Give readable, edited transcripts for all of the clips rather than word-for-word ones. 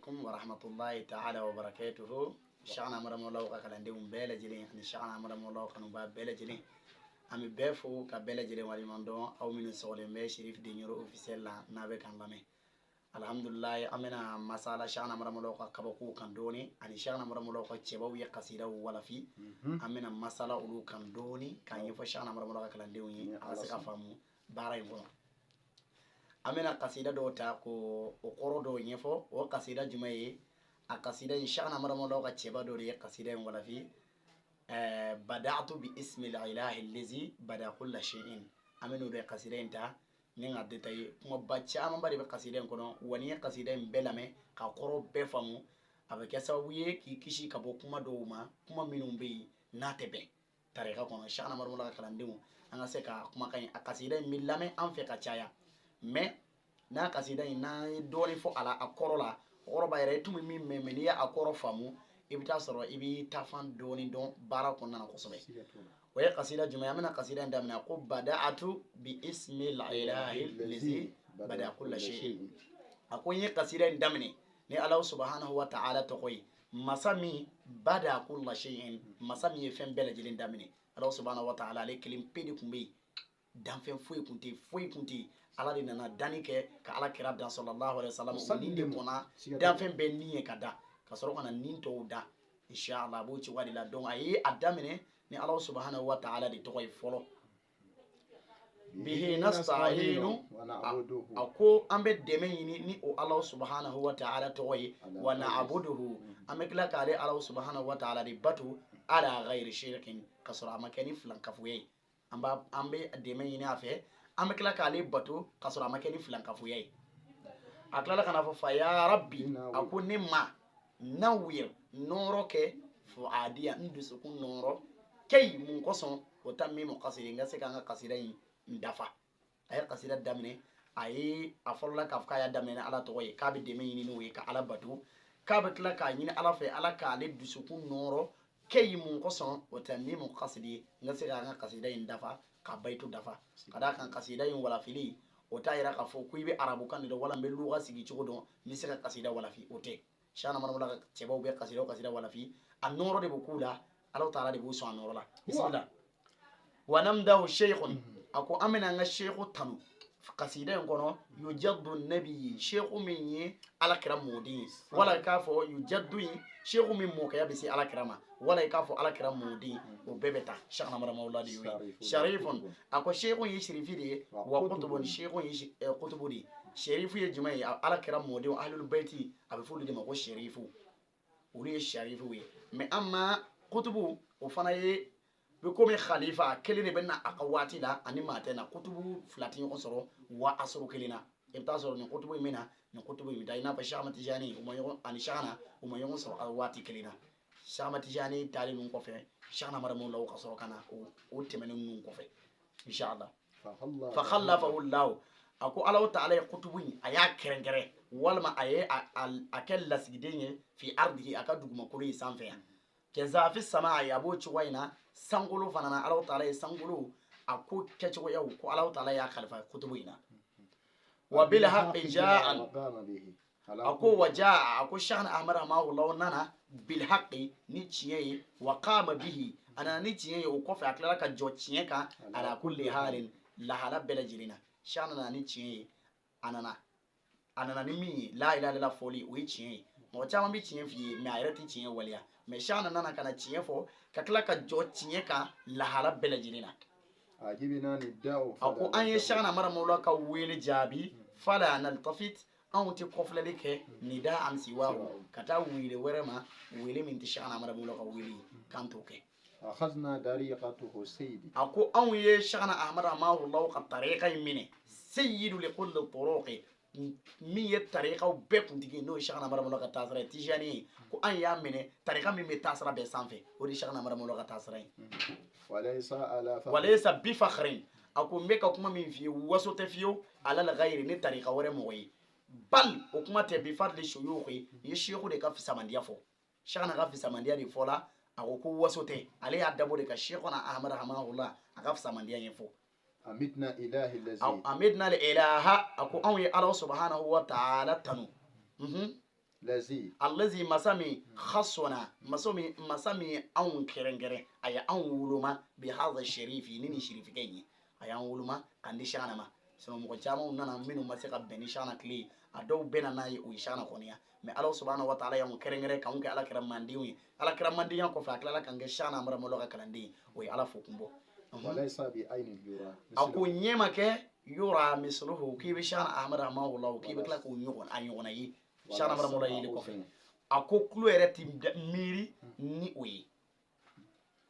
عليكم ورحمة الله تعالى وبركاته. شعنا مرة مولا وكلا نديم بيلا جلين يعني شعنا مرة مولا وكانوا بيلا جلين أمي بيفو كبيلا جلين والي مندو أو من السؤال ما شريف دينيرو أوفيسيال لا نابك عن لامي الحمد لله أمينا مسألة شعنا مرة مولا وكبكو كندوني يعني شعنا مرة مولا وكتشبو يقصيدا ولا في أمينا مسألة أولو كندوني كان يفو شعنا مرة مولا وكلا نديم أسيك أفهمو بارين فلان amena kasida do ta ko o koro do nyefo o kasida jumaye a kasida inshallah mara mo ka cheba do re kasida en wala fi bada'tu bi ismi al-ilahi allazi bada kull shay'in amenu do kasida enta ni ngadde tay kuma bacca am bari be kasida en kono woni kasida en belame ka koro be famu avec sababu ye ki kishi ka bo kuma do ma kuma minum be na tebe tareka kono inshallah mara mo ka kalandimu anga se ka kuma kan kasida en millame am fe ka chaya mais n'a kasida ina doni fo ala akoro la oro ba yere tumi min memeni ya akoro famu ibita soro ibi tafan doni don bara konna na kosobe o ya kasida juma amina kasida ndamna ko bada'atu bi ismi al-ilahi allazi bada kull shay'in akoye kasida ndamne ni Allah subhanahu wa ta'ala to koy masami bada kull shay'in masami fen bela jilin ndamne Allah subhanahu wa ta'ala le kelim pedi kumbe danfen foyi kunti ala de nana dani kɛ ka ala kira dan sallallahu alaihi wasallam ni de kɔnna danfen bɛ ni ye ka da ka sɔrɔ kana nin tɔw da inshallah b'o ci wadi la donc a ye a daminɛ ni ala subhanahu wa ta'ala de tɔgɔ ye fɔlɔ bihi nasta'inu a ko an bɛ dɛmɛ ɲini ni o ala subhanahu wa ta'ala tɔgɔ ye wa na'buduhu an bɛ tila k'ale ala subhanahu wa ta'ala de batu ala ghayri shirkin ka sɔrɔ a ma kɛ ni filankafoye ye an bɛ dɛmɛ ɲini a fɛ an bɛ tila k'ale bato ka sɔrɔ a ma kɛ ni filankafoya ye a tilala ka na fɔ fa ya rabbi a ko ne ma nawir nɔɔrɔ kɛ fo adiya n dusukun nɔɔrɔ kɛyi mun kɔsɔn o ta min mɔ kasiri n ka se ka n ka kasira in dafa a ye kasira daminɛ a ye a fɔlɔla k'a fɔ k'a y'a daminɛ ni ala tɔgɔ ye k'a bɛ dɛmɛ ɲini n'o ye ka ala bato k'a bɛ tila k'a ɲini ala fɛ ala k'ale dusukun nɔɔrɔ kɛyi mun kɔsɔn o ta min mɔ kasiri ye n ka se ka n ka kasira in dafa ka bayitu dafa ka da kan kasida in walafili o ta yira k'a fɔ ko i bɛ arabukan de dɔn wala n bɛ luga sigi cogo dɔn n bɛ se ka kasida walafi o tɛ shana manamula ka cɛbaw bɛ kasida walafi a nɔɔrɔ de bɛ k'u la ala taala de b'u sɔn a nɔɔrɔ la bisimila wa namdahu sheikhun a ko an bɛna an ka sheikhu tanu kasida in kɔnɔ yujaddu nabiyyi sheikhu min ye alakira mɔden ye wala k'a fɔ yujaddu in sheikhu min mɔkɛya bɛ se alakira ma wala k'a fɔ alakira mɔden o bɛɛ bɛ taa shana manamula de y'o ye sharifun a ko sheikhu ye sherifi de ye wa kutubu ni sheikhu ye kutubu de ye sherifu ye jumɛn ye alakira mɔden ahlul baiti a bɛ f'olu de ma ko sherifu olu ye sharifu ye mais an ma kutubu o fana ye bɛ komi khalifa kelen de bɛ na a ka waati la ani maa tɛ na kutubu fila tɛ ɲɔgɔn sɔrɔ wa asuru kelen na i bɛ taa sɔrɔ nin kutubu in bɛ na nin kutubu in bɛ taa i n'a fɔ Cheikh Ahmad Tijani o ma ɲɔgɔn ani Cheikhna o ma ɲɔgɔn sɔrɔ a waati kelen na Cheikh Ahmad Tijani taalen ninnu kɔfɛ Cheikhna Maramu la o ka sɔrɔ ka na o tɛmɛnen ninnu kɔfɛ inshallah fa khallafahu Allah a ko Alahu Taala ye kutubu in a y'a kɛrɛnkɛrɛn walima a ye a kɛ lasigiden ye fi ardihi a ka dugumakolo in sanfɛ yan kɛzaafi sama a b'o cogo in na sankolo fana na Alahu Taala ye sankolo a ko kɛcogoyaw ko Alahu Taala y'a kalifa kutubu in na wa bil haqqi jaa a ko wa jaa a ko Cheikhna Ahmad rahimahullah nana bil haqqi ni tiɲɛ ye wa qama bihi a nana ni tiɲɛ ye o kɔfɛ a tilala ka jɔ tiɲɛ kan ala kulli halin lahala bɛɛ lajɛlen na Cheikhna nana ni tiɲɛ ye a nana ni min ye la ilaha illallah fɔli o ye tiɲɛ ye mɔgɔ caman bɛ tiɲɛ f'i ye mais a yɛrɛ tɛ tiɲɛ waleya mais Cheikhna nana ka na tiɲɛ fɔ ka tila ka jɔ tiɲɛ kan lahala bɛɛ lajɛlen na a ko an ye Cheikhna Maramawla ka wele jaabi fala naltafit anw tɛ kɔfilɛli kɛ ni da an siwahu ka taa wele wɛrɛ ma wele min tɛ Cheikhna Maramawla ka wele ye k'an t'o kɛ أخذنا طريقته سيدي a ko anw ye Cheikhna Ahmad rahimahullah ka tariqa in minɛ sayyidu li kulli turuqi min ye tariqaw bɛɛ kuntigi n'o ye Cheikhna Maramawla ka taasira ye Tijani ye ko an y'a minɛ tariqa min bɛ taasira bɛɛ sanfɛ o de ye Cheikhna Maramawla ka taasira ye walaysa bi fakhrin a ko n bɛ ka kuma min f'i ye waso tɛ fiyewu alal ghayri ni tariqa wɛrɛ mɔgɔ ye bal o kuma tɛ bi fadli shuyukhi ye sheikhu de ka fisamandiya fɔ Cheikhna ka fisamandiya de fɔla a ko waso tɛ ale y'a dabɔ de ka Cheikhna Ahmad rahimahullah a ka fisamandiya ɲɛfɔ أمدنا إله الذي amidna ilaha a ko anw ye Ala subhanahu wa ta'ala tanu allazi masami khassana masami an kerengere aya an wuluma bi hadha sharifi nini sharifi kenyi aya an wuluma kandi shana ma sono mo chama nana minu masika beni shana kli adaw bena nayi o shana konya mais Allah subhanahu wa ta'ala yang kerengere kan ke ala kira mandiwi ala kira mandiyan ko fa kala kan ge shana mara mo loka kalandi o ala fokumbo walaysa bi ayni yura aku nyema ke yura misluhu kibi shana ahmad rahimahullah kibi kala ko nyugon anyona yi shana mara mo yi ko fe ako klu ere tim miri ni oyi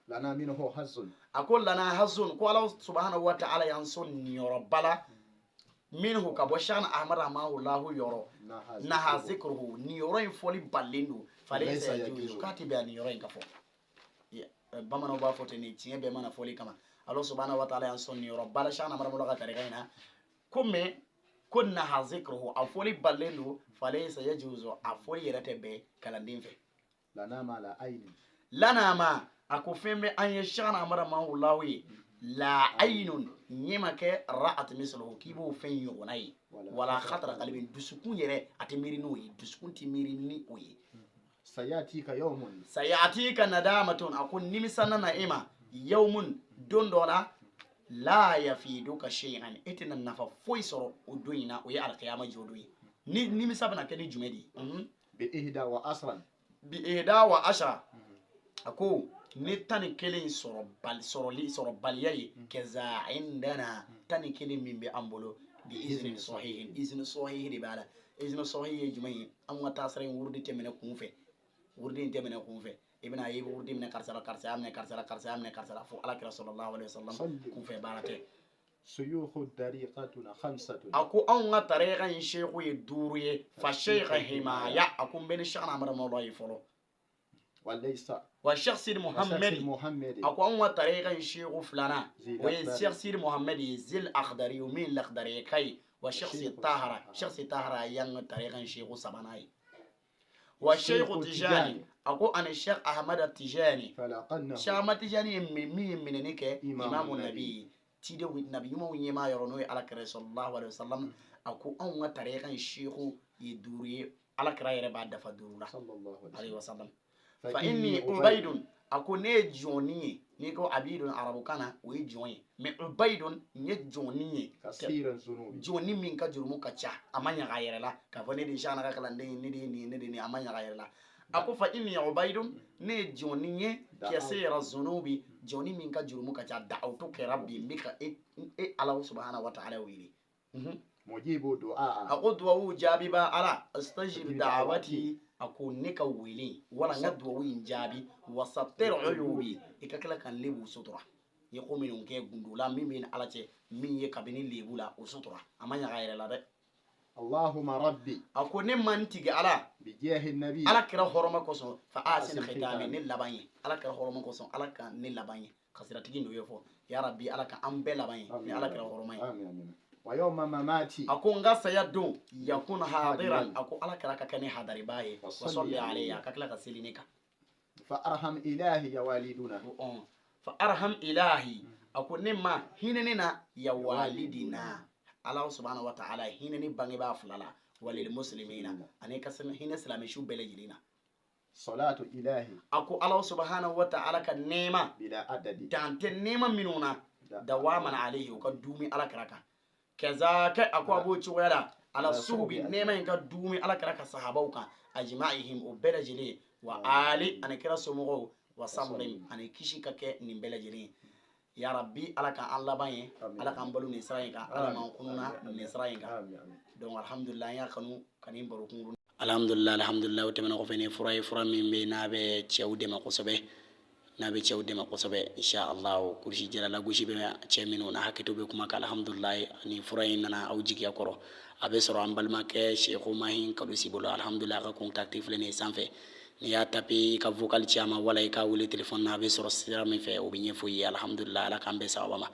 lana minhu hazun ako lana hazun ko Allah subhanahu wa ta'ala yan son ni yorobala minhu ka bo shana ahmad rahimahullah yoro naha zikruhu ni yoro in foli balendo falaysa yajuzu katibi an yoro in kafo bamana ba fote ni tiye be mana foli kama Allah subhanahu wa ta'ala yan son ni yoro bala shana mara mo loka tarikaina kumme kunna hazikruhu afoli balendo falaysa yajuzu afoli yerate be kalandin fe lana ma la ayni lana ma akufembe anye shana mara mahulawi la aynun nyema ke ra'at misluhu kibo fen yonai wala khatra qalbin dusukun yere atimiri no yi dusukun timiri ni oyi sayatika nadamatun akun nimisana na ima yawmun dondola la yafiduka shay'an itina nafa foi soro odoina o ya alqiyama jodoi ni nimisabana ke ni jumedi bi ihda wa ashra ako ni tani kelen soro baliyayi keza indana tani kelen min be ambolo bi izni sahihin de bala izni sahih jumai an wata sare wurdi temene kunfe ibn ayib wurdi min karsala fu alakira sallallahu alaihi wasallam kunfe barate suyukhu dariqatuna khamsatun aku an ga tariqan sheikhu yduruye fa sheikh himaya akum ben shana amara mawlahi folo walaysa wa sheikh sid muhammad aku an ga tariqan sheikhu fulana wa sheikh sid muhammad zil akhdari min lakhdari kai wa sheikh sid tahara yang tariqan sheikhu sabanai wa sheikh tijani aku an sheikh ahmad tijani shama tijani min ne ke imamun nabi tide with nabi yuma yema yorono ala kare sallallahu alaihi wasallam aku an wa tariqan sheikhu yiduriye ala kare yere ba dafa durula sallallahu alaihi wasallam fa inni ubaydun aku ne joni ni ko abidun arabu kana we joni me ubaydun nye joni kasiran zunubi joni min ka jurumu ka cha amanya ga yere la ka fone di shana ka kala ni amanya ga yere la aku fa inni ubaydun ne joni nye kasira zunubi joni min ka jurumu ka cha da'utu ke rabbi mika Allah subhanahu wa ta'ala wili mujibu du'a aku du'a jabi ba ala astajib da'wati aku nika wili wala ngadwa wi jabi wasatir uyubi ikakala kan lebu sutura yako min ke gundula min ala ce min ye kabini lebula usutura amanya gaire la de Allahumma rabbi ako ne mantigi ala bi jahi nabi ala kira horoma koso fa asin khitami ne labanye ala kira horoma koso ala ka ne labanye kasira tigi ndo yefo ya rabbi ala ka ambe labanye ne ala kira horoma amin wa yawma mamati ako ngasa yaddo yakun hadiran ako ala kira ka kane hadari baye wa salli alayhi akakla ka silinika fa arham ilahi ya waliduna fa arham ilahi ako nemma hinenena ya walidina Allah subhanahu wa ta'ala hineni bangi ba fulala walil muslimina ane kasan hina islami shu bele jilina salatu ilahi ako Allah subhanahu wa ta'ala ka nema bila adadi dante nema minuna dawaman alayhi ka dumi ala karaka kazaka ako aboci wala ala subi nema in ka dumi ala karaka sahabauka ajma'ihim ubela jili wa ali ane kira somo wa sallim ane kishi kake ni bele jili ya rabbi ala ka Allah baye ala kan balu ni isra'in ka ala man kununa ni isra'in ka donc alhamdulillah ya kanu kanin barukun alhamdulillah o temena ko fene fura min be nabe cewde ma ko sobe insha Allah kursi jala la gushi be cemino na hakito be kuma ka alhamdulillah ni fura nana awjiki akoro abe soro ambalma ke cheikhu mahin kadu sibulo alhamdulillah ka contacter flene sanfe ni ya tapi ka vocal chama wala ka wuli telephone na be soro sira mi fe o bi nyefo yi alhamdulillah ala kambe sawaba